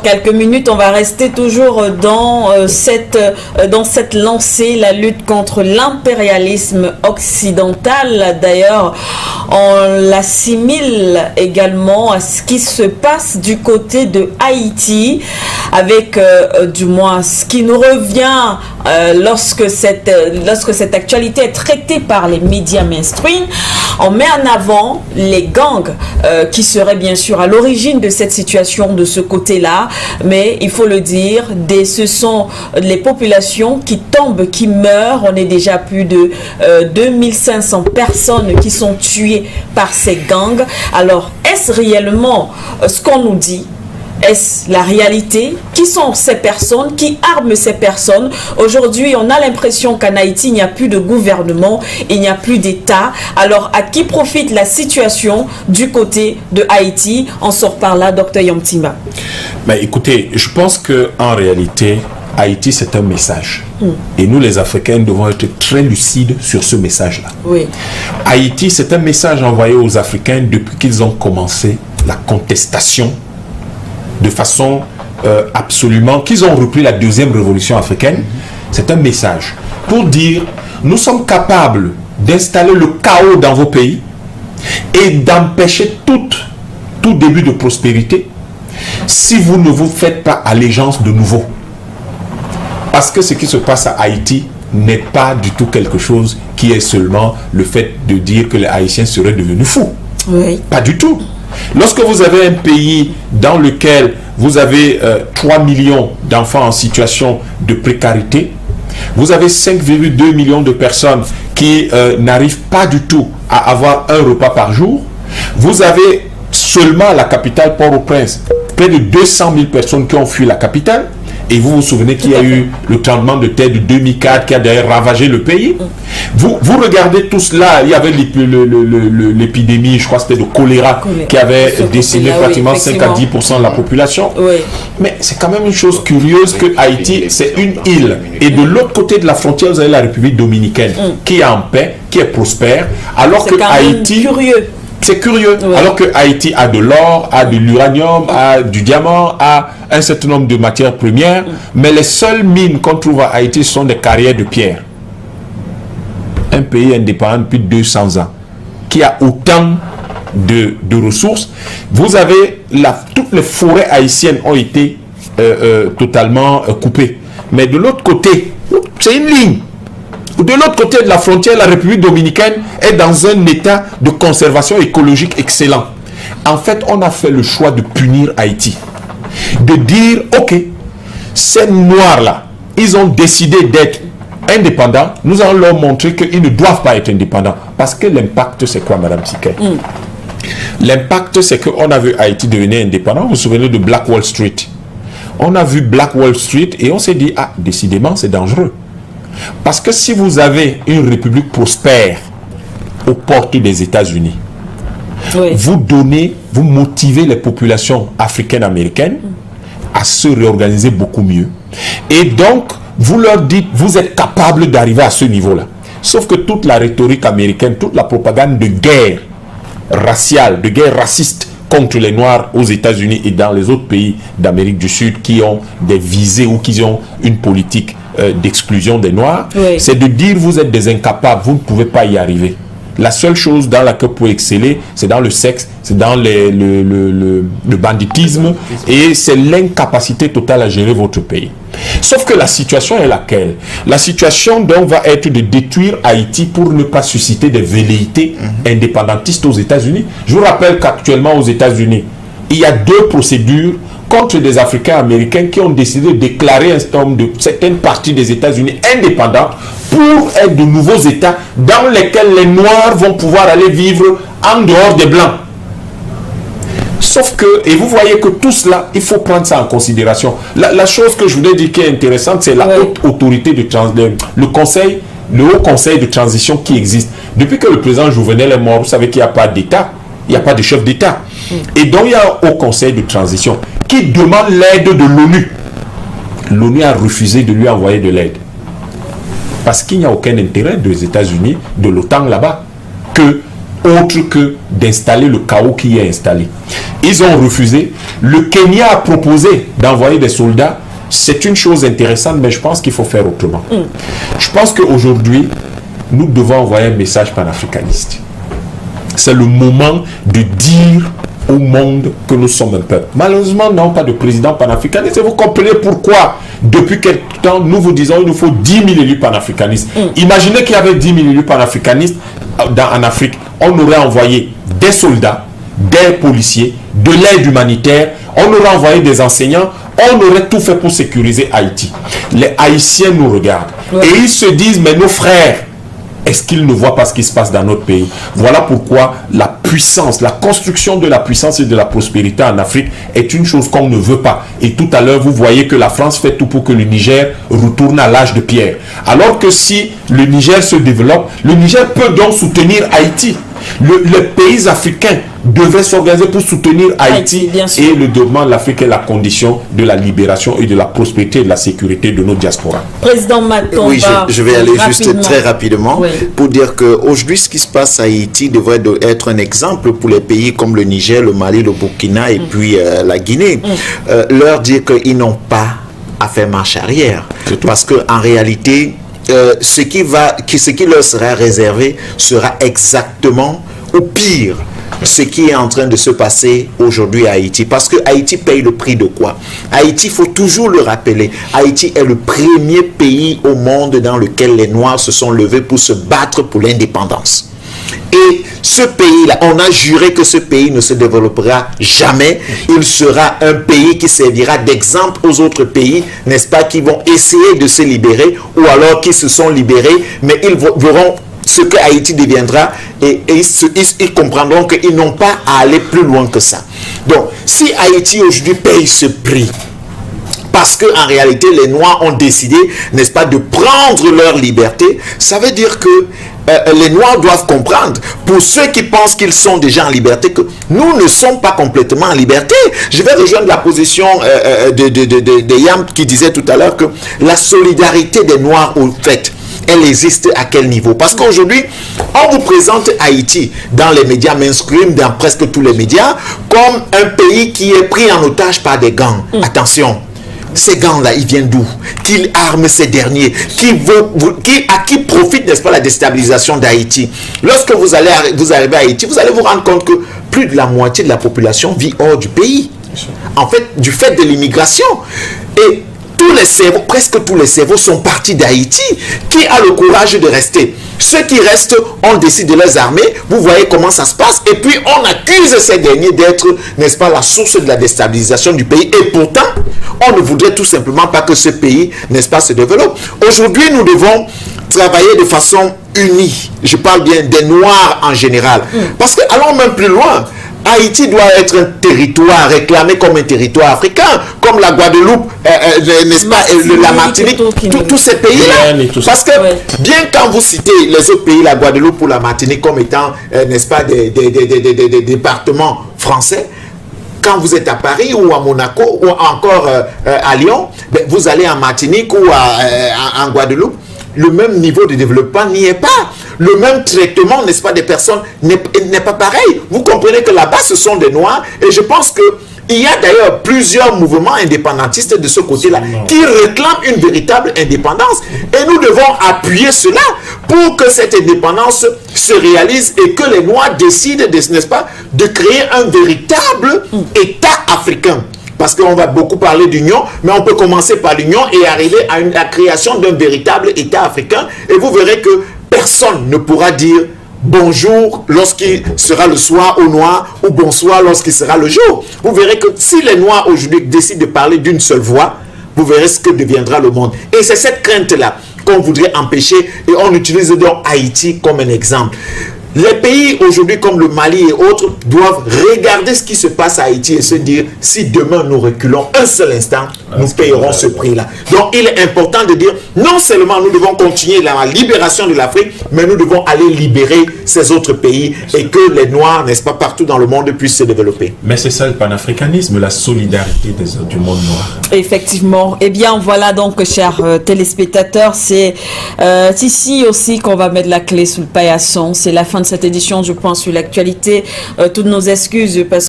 quelques minutes, on va rester toujours dans cette lancée, la lutte contre l'impérialisme occidental. D'ailleurs, on l'assimile également à ce qui se passe du côté de Haïti, avec du moins ce qui nous revient lorsque cette actualité est traitée par les médias mainstream. On met en avant les gangs qui seraient bien sûr à l'origine de cette situation de ce côté-là, mais il faut le dire, ce sont les populations qui tombent, qui meurent. On est déjà plus de 2500 personnes qui sont tuées par ces gangs. Alors, est-ce réellement ce qu'on nous dit? Est-ce la réalité? Qui sont ces personnes? Qui arment ces personnes? Aujourd'hui, on a l'impression qu'en Haïti, il n'y a plus de gouvernement, il n'y a plus d'État. Alors, à qui profite la situation du côté de Haïti? On sort par là, Dr Yom-Timba. Mais écoutez, je pense qu'en réalité, Haïti, c'est un message. Et nous, les Africains, devons être très lucides sur ce message-là. Oui. Haïti, c'est un message envoyé aux Africains depuis qu'ils ont commencé la contestation de façon absolument, qu'ils ont repris la deuxième révolution africaine. C'est un message pour dire, nous sommes capables d'installer le chaos dans vos pays et d'empêcher tout début de prospérité si vous ne vous faites pas allégeance de nouveau. Parce que ce qui se passe à Haïti n'est pas du tout quelque chose qui est seulement le fait de dire que les Haïtiens seraient devenus fous. Oui. Pas du tout. Lorsque vous avez un pays dans lequel vous avez 3 millions d'enfants en situation de précarité, vous avez 5,2 millions de personnes qui n'arrivent pas du tout à avoir un repas par jour, vous avez seulement à la capitale Port-au-Prince près de 200 000 personnes qui ont fui la capitale. Et vous vous souvenez qu'il y a eu le tremblement de terre de 2004 qui a d'ailleurs ravagé le pays. Vous regardez tout cela, il y avait l'épidémie, je crois que c'était de choléra qui avait décimé pratiquement 5 à 10% de la population. Oui. Mais c'est quand même une chose curieuse que Haïti, c'est une île. Et de l'autre côté de la frontière, vous avez la République dominicaine qui est en paix, qui est prospère, alors que Haïti... curieux. C'est curieux, ouais. Alors que Haïti a de l'or, a de l'uranium, a du diamant, a un certain nombre de matières premières, mais les seules mines qu'on trouve à Haïti sont des carrières de pierre. Un pays indépendant depuis 200 ans, qui a autant de ressources. Vous avez, toutes les forêts haïtiennes ont été totalement coupées. Mais de l'autre côté, c'est une ligne. De l'autre côté de la frontière, la République dominicaine est dans un état de conservation écologique excellent. En fait, on a fait le choix de punir Haïti. De dire, ok, ces Noirs-là, ils ont décidé d'être indépendants. Nous allons leur montrer qu'ils ne doivent pas être indépendants. Parce que l'impact, c'est quoi, Madame Tiquet? L'impact, c'est qu'on a vu Haïti devenir indépendant. Vous vous souvenez de Black Wall Street? On a vu Black Wall Street et on s'est dit, ah, décidément, c'est dangereux. Parce que si vous avez une république prospère aux portes des États-Unis, oui, vous motivez les populations africaines américaines à se réorganiser beaucoup mieux. Et donc, vous leur dites, vous êtes capables d'arriver à ce niveau-là. Sauf que toute la rhétorique américaine, toute la propagande de guerre raciale, de guerre raciste contre les Noirs aux États-Unis et dans les autres pays d'Amérique du Sud qui ont des visées ou qui ont une politique d'exclusion des Noirs, oui, c'est de dire vous êtes des incapables, vous ne pouvez pas y arriver. La seule chose dans laquelle vous pouvez exceller, c'est dans le sexe, c'est dans le banditisme et c'est l'incapacité totale à gérer votre pays. Sauf que la situation est laquelle? La situation donc va être de détruire Haïti pour ne pas susciter des velléités indépendantistes aux États-Unis. Je vous rappelle qu'actuellement aux États-Unis, il y a 2 procédures contre des Africains américains qui ont décidé de déclarer un certain nombre de certaines parties des États-Unis indépendantes pour être de nouveaux États dans lesquels les Noirs vont pouvoir aller vivre en dehors des Blancs. Sauf que, et vous voyez que tout cela, il faut prendre ça en considération. La chose que je voulais dire qui est intéressante, c'est la haute autorité de le haut conseil de transition qui existe. Depuis que le président Jouvenel est mort, vous savez qu'il n'y a pas d'État, il n'y a pas de chef d'État. Et donc il y a un haut conseil de transition qui demande l'aide de l'ONU. L'ONU a refusé de lui envoyer de l'aide. Parce qu'il n'y a aucun intérêt des États-Unis, de l'OTAN là-bas, que autre que d'installer le chaos qui est installé. Ils ont refusé. Le Kenya a proposé d'envoyer des soldats. C'est une chose intéressante, mais je pense qu'il faut faire autrement. Je pense qu'aujourd'hui, nous devons envoyer un message panafricaniste. C'est le moment de dire au monde que nous sommes un peuple. Malheureusement, nous n'avons pas de président panafricaniste. Et vous comprenez pourquoi, depuis quelque temps, nous vous disons qu'il nous faut 10 000 élus panafricanistes. Imaginez qu'il y avait 10 000 élus panafricanistes en Afrique. On aurait envoyé des soldats, des policiers, de l'aide humanitaire, on aurait envoyé des enseignants, on aurait tout fait pour sécuriser Haïti. Les Haïtiens nous regardent et ils se disent, mais nos frères, est-ce qu'ils ne voient pas ce qui se passe dans notre pays? Voilà pourquoi la puissance, la construction de la puissance et de la prospérité en Afrique est une chose qu'on ne veut pas. Et tout à l'heure, vous voyez que la France fait tout pour que le Niger retourne à l'âge de pierre. Alors que si le Niger se développe, le Niger peut donc soutenir Haïti. Les pays africains devaient s'organiser pour soutenir Haïti et le développement de l'Afrique est la condition de la libération et de la prospérité et de la sécurité de nos diasporas. Président Matomba, oui, je vais aller juste très rapidement pour dire qu'aujourd'hui, ce qui se passe à Haïti devrait être un exemple pour les pays comme le Niger, le Mali, le Burkina et puis la Guinée. Leur dire qu'ils n'ont pas à faire marche arrière. Parce qu'en réalité, ce qui leur sera réservé sera exactement, au pire, ce qui est en train de se passer aujourd'hui à Haïti. Parce que Haïti paye le prix de quoi? Haïti, il faut toujours le rappeler, Haïti est le premier pays au monde dans lequel les Noirs se sont levés pour se battre pour l'indépendance. Et ce pays-là, on a juré que ce pays ne se développera jamais. Il sera un pays qui servira d'exemple aux autres pays, n'est-ce pas, qui vont essayer de se libérer ou alors qui se sont libérés, mais ils verront ce que Haïti deviendra et ils comprendront qu'ils n'ont pas à aller plus loin que ça. Donc, si Haïti aujourd'hui paye ce prix, parce qu'en réalité, les Noirs ont décidé, n'est-ce pas, de prendre leur liberté, ça veut dire que les Noirs doivent comprendre, pour ceux qui pensent qu'ils sont déjà en liberté, que nous ne sommes pas complètement en liberté. Je vais rejoindre la position de Yam qui disait tout à l'heure que la solidarité des Noirs, au fait, elle existe à quel niveau? Parce qu'aujourd'hui, on vous présente Haïti dans les médias mainstream, dans presque tous les médias, comme un pays qui est pris en otage par des gangs. Attention, ces gangs-là, ils viennent d'où? Qui arment ces derniers? À qui profite, n'est-ce pas, la déstabilisation d'Haïti? Lorsque vous arrivez à Haïti, vous allez vous rendre compte que plus de la moitié de la population vit hors du pays. En fait, du fait de l'immigration. Et tous les cerveaux, presque tous les cerveaux sont partis d'Haïti. Qui a le courage de rester? Ceux qui restent, on décide de les armer. Vous voyez comment ça se passe. Et puis, on accuse ces derniers d'être, n'est-ce pas, la source de la déstabilisation du pays. Et pourtant, on ne voudrait tout simplement pas que ce pays, n'est-ce pas, se développe. Aujourd'hui, nous devons travailler de façon unie. Je parle bien des Noirs en général. Parce que, allons même plus loin, Haïti doit être un territoire réclamé comme un territoire africain, comme la Guadeloupe, n'est-ce pas, la Martinique, tous ces pays-là. Parce que bien quand vous citez les autres pays, la Guadeloupe ou la Martinique comme étant, n'est-ce pas, des départements français, quand vous êtes à Paris ou à Monaco ou encore à Lyon, ben, vous allez en Martinique ou en Guadeloupe, le même niveau de développement n'y est pas. Le même traitement, n'est-ce pas, des personnes n'est pas pareil. Vous comprenez que là-bas, ce sont des Noirs. Et je pense qu'il y a d'ailleurs plusieurs mouvements indépendantistes de ce côté-là qui réclament une véritable indépendance. Et nous devons appuyer cela pour que cette indépendance se réalise et que les Noirs décident, n'est-ce pas, de créer un véritable État africain. Parce qu'on va beaucoup parler d'union, mais on peut commencer par l'union et arriver à la création d'un véritable État africain. Et vous verrez que personne ne pourra dire bonjour lorsqu'il sera le soir aux Noirs ou bonsoir lorsqu'il sera le jour. Vous verrez que si les Noirs aujourd'hui décident de parler d'une seule voix, vous verrez ce que deviendra le monde. Et c'est cette crainte-là qu'on voudrait empêcher et on utilise donc Haïti comme un exemple. Les pays aujourd'hui comme le Mali et autres doivent regarder ce qui se passe à Haïti et se dire si demain nous reculons un seul instant, nous payerons ce prix-là. Donc il est important de dire non seulement nous devons continuer la libération de l'Afrique, mais nous devons aller libérer ces autres pays et que les Noirs, n'est-ce pas, partout dans le monde puissent se développer. Mais c'est ça le panafricanisme, la solidarité du monde noir. Effectivement. Eh bien voilà donc, chers téléspectateurs, c'est ici aussi qu'on va mettre la clé sous le paillasson. C'est la fin de cette édition du Point sur l'actualité. Toutes nos excuses parce